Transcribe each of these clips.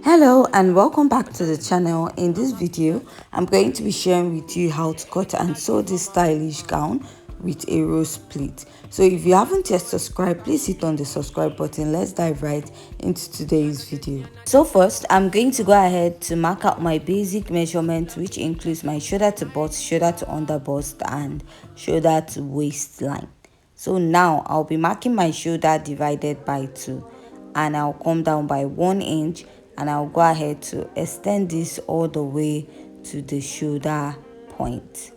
Hello and welcome back to the channel. In this video I'm going to be sharing with you how to cut and sew this stylish gown with a rose pleat. So if you haven't yet subscribed, please hit on the subscribe button. Let's dive right into today's video. So first I'm going to go ahead to mark out my basic measurements, which includes my shoulder to bust, shoulder to underbust and shoulder to waistline. So now I'll be marking my shoulder divided by 2, and I'll come down by 1 inch, and I'll go ahead to extend this all the way to the shoulder point.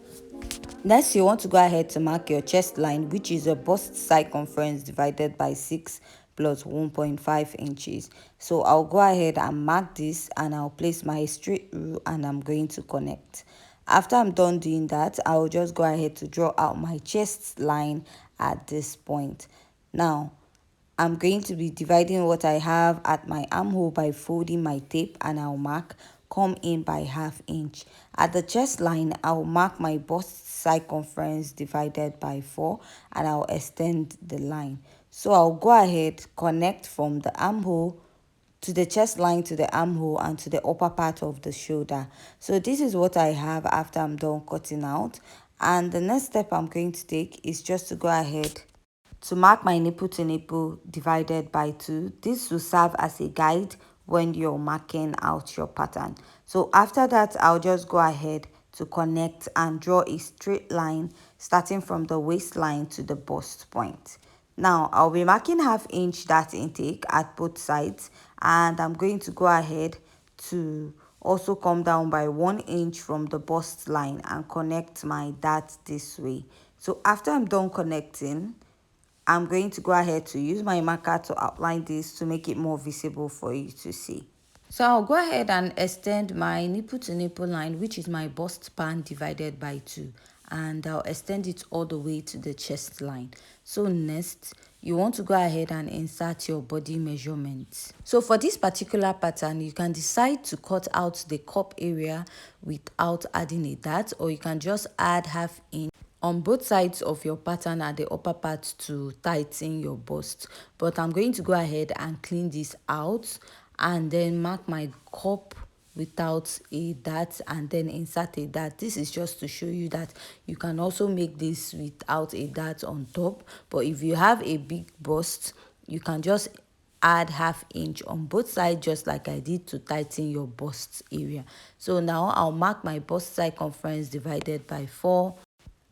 Next, you want to go ahead to mark your chest line, which is a bust circumference divided by 6 plus 1.5 inches. So I'll go ahead and mark this, and I'll place my straight rule, and I'm going to connect. After I'm done doing that, I'll just go ahead to draw out my chest line at this point. Now I'm going to be dividing what I have at my armhole by folding my tape, and I'll mark come in by ½ inch. At the chest line, I'll mark my bust circumference divided by 4, and I'll extend the line. So I'll go ahead, connect from the armhole to the chest line to the armhole and to the upper part of the shoulder. So this is what I have after I'm done cutting out. And the next step I'm going to take is just to go ahead to mark my nipple to nipple divided by 2. This will serve as a guide when you're marking out your pattern. So after that, I'll just go ahead to connect and draw a straight line starting from the waistline to the bust point. Now I'll be marking ½ inch dart intake at both sides, and I'm going to go ahead to also come down by 1 inch from the bust line and connect my dart this way. So after I'm done connecting, I'm going to go ahead to use my marker to outline this to make it more visible for you to see. So I'll go ahead and extend my nipple to nipple line, which is my bust span divided by 2, and I'll extend it all the way to the chest line. So next, you want to go ahead and insert your body measurements. So for this particular pattern, you can decide to cut out the cup area without adding a dart, or you can just add ½ inch on both sides of your pattern at the upper part to tighten your bust. But I'm going to go ahead and clean this out and then mark my cup without a dart and then insert a dart. This is just to show you that you can also make this without a dart on top, but if you have a big bust, you can just add ½ inch on both sides, just like I did, to tighten your bust area. So now I'll mark my bust circumference divided by 4,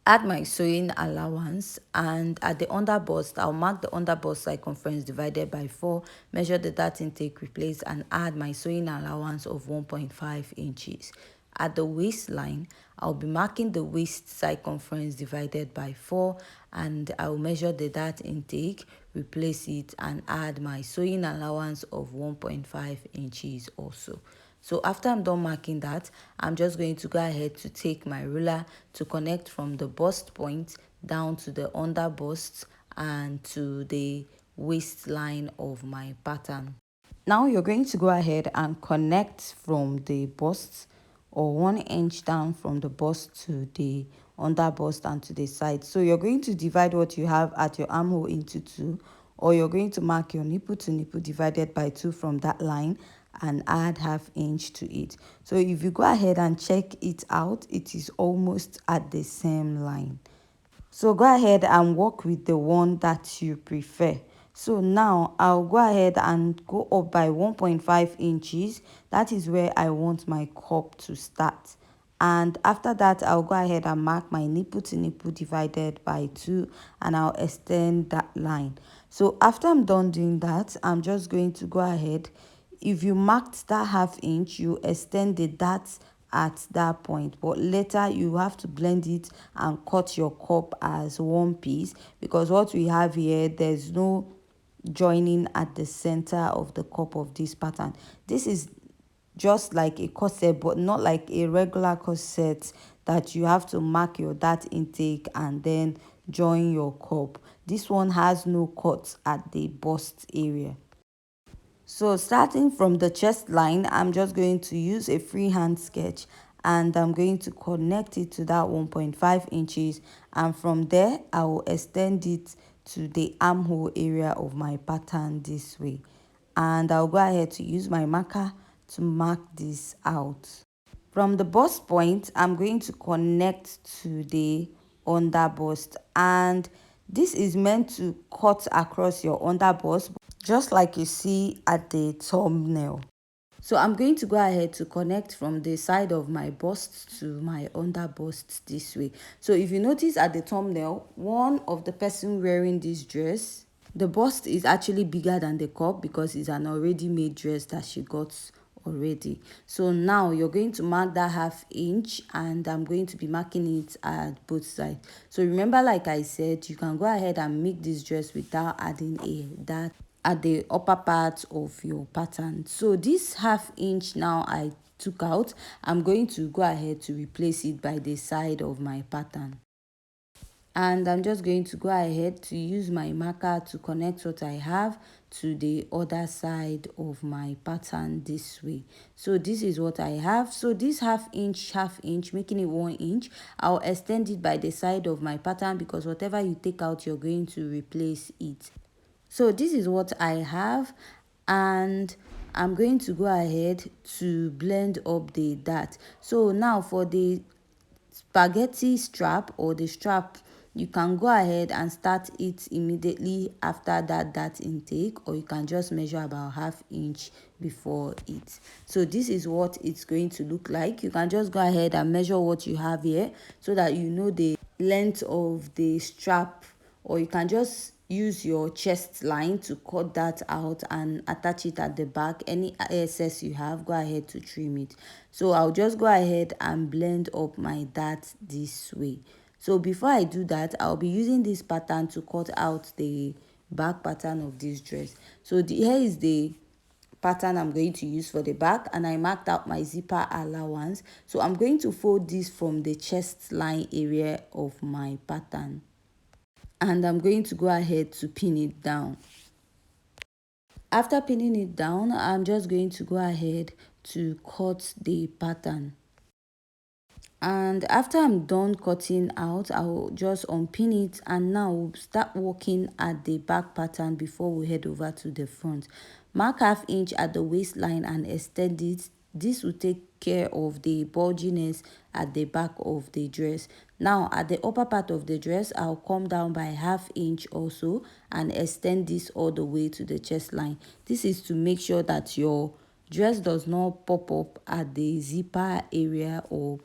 add my sewing allowance, and at the underbust, I'll mark the underbust circumference divided by 4, measure the dart intake, replace, and add my sewing allowance of 1.5 inches. At the waistline, I'll be marking the waist circumference divided by 4, and I'll measure the dart intake, replace it, and add my sewing allowance of 1.5 inches also. So after I'm done marking that, I'm just going to go ahead to take my ruler to connect from the bust point down to the under bust and to the waistline of my pattern. Now you're going to go ahead and connect from the bust, or 1 inch down from the bust to the under bust and to the side. So you're going to divide what you have at your armhole into 2, or you're going to mark your nipple to nipple divided by 2 from that line and add ½ inch to it. So if you go ahead and check it out, it is almost at the same line. So go ahead and work with the one that you prefer. So now I'll go ahead and go up by 1.5 inches. That is where I want my cup to start. And after that, I'll go ahead and mark my nipple to nipple divided by 2, and I'll extend that line. So after I'm done doing that, I'm just going to go ahead. If you marked that ½ inch, you extend the dart at that point, but later you have to blend it and cut your cup as one piece, because what we have here, there's no joining at the center of the cup of this pattern. This is just like a corset, but not like a regular corset that you have to mark your dart intake and then join your cup. This one has no cuts at the bust area. So starting from the chest line, I'm just going to use a freehand sketch, and I'm going to connect it to that 1.5 inches, and from there I will extend it to the armhole area of my pattern this way. And I'll go ahead to use my marker to mark this out. From the bust point, I'm going to connect to the underbust, and this is meant to cut across your underbust just like you see at the thumbnail. So I'm going to go ahead to connect from the side of my bust to my under bust this way. So if you notice at the thumbnail, one of the person wearing this dress, the bust is actually bigger than the cup because it's an already made dress that she got already. So now you're going to mark that ½ inch, and I'm going to be marking it at both sides. So remember, like I said, you can go ahead and make this dress without adding a that at the upper part of your pattern. So this ½ inch now I took out, I'm going to go ahead to replace it by the side of my pattern. And I'm just going to go ahead to use my marker to connect what I have to the other side of my pattern this way. So this is what I have. So this ½ inch, making it 1 inch, I'll extend it by the side of my pattern because whatever you take out, you're going to replace it. So this is what I have, and I'm going to go ahead to blend up the dart. So now for the spaghetti strap or the strap, you can go ahead and start it immediately after that dart intake, or you can just measure about ½ inch before it. So this is what it's going to look like. You can just go ahead and measure what you have here so that you know the length of the strap, or you can just use your chest line to cut that out and attach it at the back. Any excess you have, go ahead to trim it. So I'll just go ahead and blend up my dart this way. So before I do that, I'll be using this pattern to cut out the back pattern of this dress. So here is the pattern I'm going to use for the back, and I marked out my zipper allowance. So I'm going to fold this from the chest line area of my pattern, and I'm going to go ahead to pin it down. After pinning it down, I'm just going to go ahead to cut the pattern. And after I'm done cutting out, I'll just unpin it, and now we'll start working at the back pattern before we head over to the front. Mark ½ inch at the waistline and extend it. This will take care of the bulginess at the back of the dress. Now at the upper part of the dress, I'll come down by ½ inch also and extend this all the way to the chest line. This is to make sure that your dress does not pop up at the zipper area or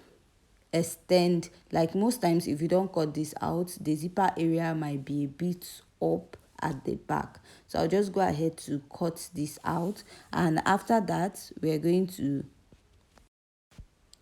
extend. Like most times, if you don't cut this out, the zipper area might be a bit up at the back. So I'll just go ahead to cut this out, and after that we're going to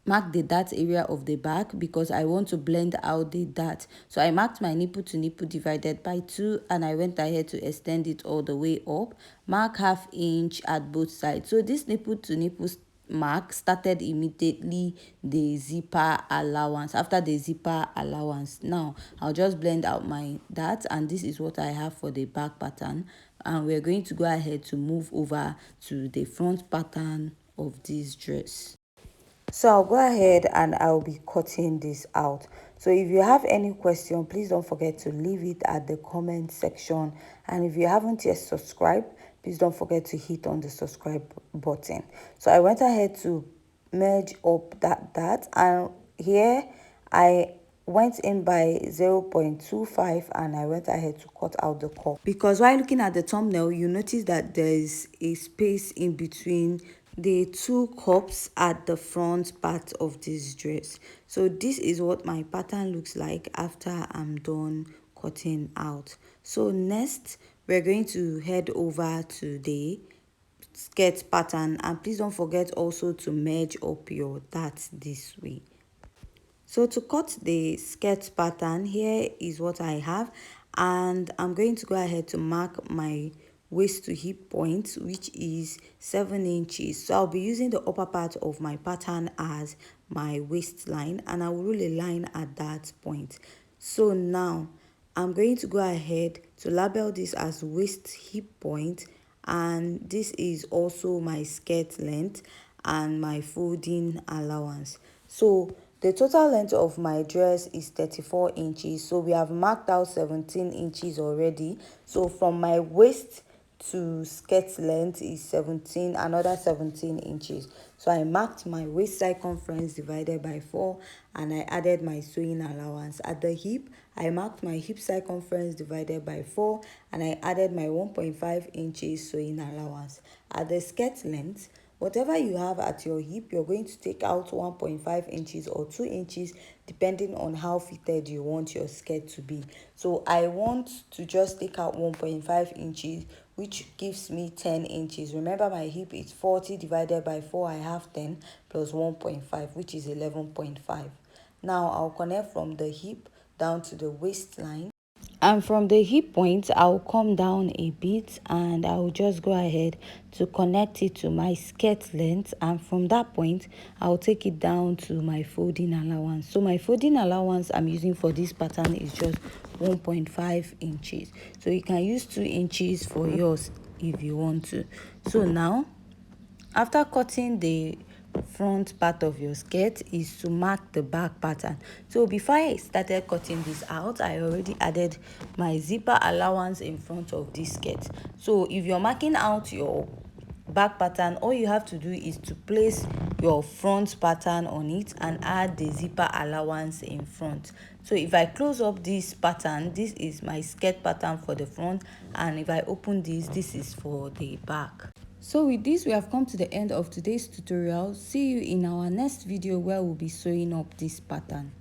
mark the dart area of the back because I want to blend out the dart. So I marked my nipple to nipple divided by 2, and I went ahead to extend it all the way up. Mark ½ inch at both sides. So this nipple to nipple mark started immediately the zipper allowance, after the zipper allowance. Now I'll just blend out my dart, and this is what I have for the back pattern, and we're going to go ahead to move over to the front pattern of this dress. So I'll go ahead and I'll be cutting this out. So if you have any question, please don't forget to leave it at the comment section. And if you haven't yet subscribed, please don't forget to hit on the subscribe button. So I went ahead to merge up that, and here I went in by 0.25, and I went ahead to cut out the cup. Because while looking at the thumbnail, you notice that there is a space in between the 2 cups at the front part of this dress. So this is what my pattern looks like after I'm done cutting out. So next, we're going to head over to the skirt pattern, and please don't forget also to merge up your darts this way. So to cut the skirt pattern, here is what I have, and I'm going to go ahead to mark my waist to hip point, which is 7 inches. So I'll be using the upper part of my pattern as my waistline, and I will rule a line at that point. So now I'm going to go ahead to label this as waist hip point, and this is also my skirt length and my folding allowance. So the total length of my dress is 34 inches. So we have marked out 17 inches already. So from my waist to skirt length is 17, another 17 inches. So I marked my waist circumference divided by 4 and I added my sewing allowance. At the hip, I marked my hip circumference divided by 4 and I added my 1.5 inches sewing allowance. At the skirt length, whatever you have at your hip, you're going to take out 1.5 inches or 2 inches depending on how fitted you want your skirt to be. So I want to just take out 1.5 inches, which gives me 10 inches. Remember, my hip is 40 divided by 4. I have 10 plus 1.5, which is 11.5. Now I'll connect from the hip down to the waistline. And from the hip point, I'll come down a bit and I'll just go ahead to connect it to my skirt length. And from that point, I'll take it down to my folding allowance. So my folding allowance I'm using for this pattern is just 1.5 inches. So you can use 2 inches for yours if you want to. So now, after cutting the front part of your skirt is to mark the back pattern. So before I started cutting this out, I already added my zipper allowance in front of this skirt. So if you're marking out your back pattern, all you have to do is to place your front pattern on it and add the zipper allowance in front. So if I close up this pattern, this is my skirt pattern for the front, and if I open this is for the back. So with this, we have come to the end of today's tutorial. See you in our next video where we'll be sewing up this pattern.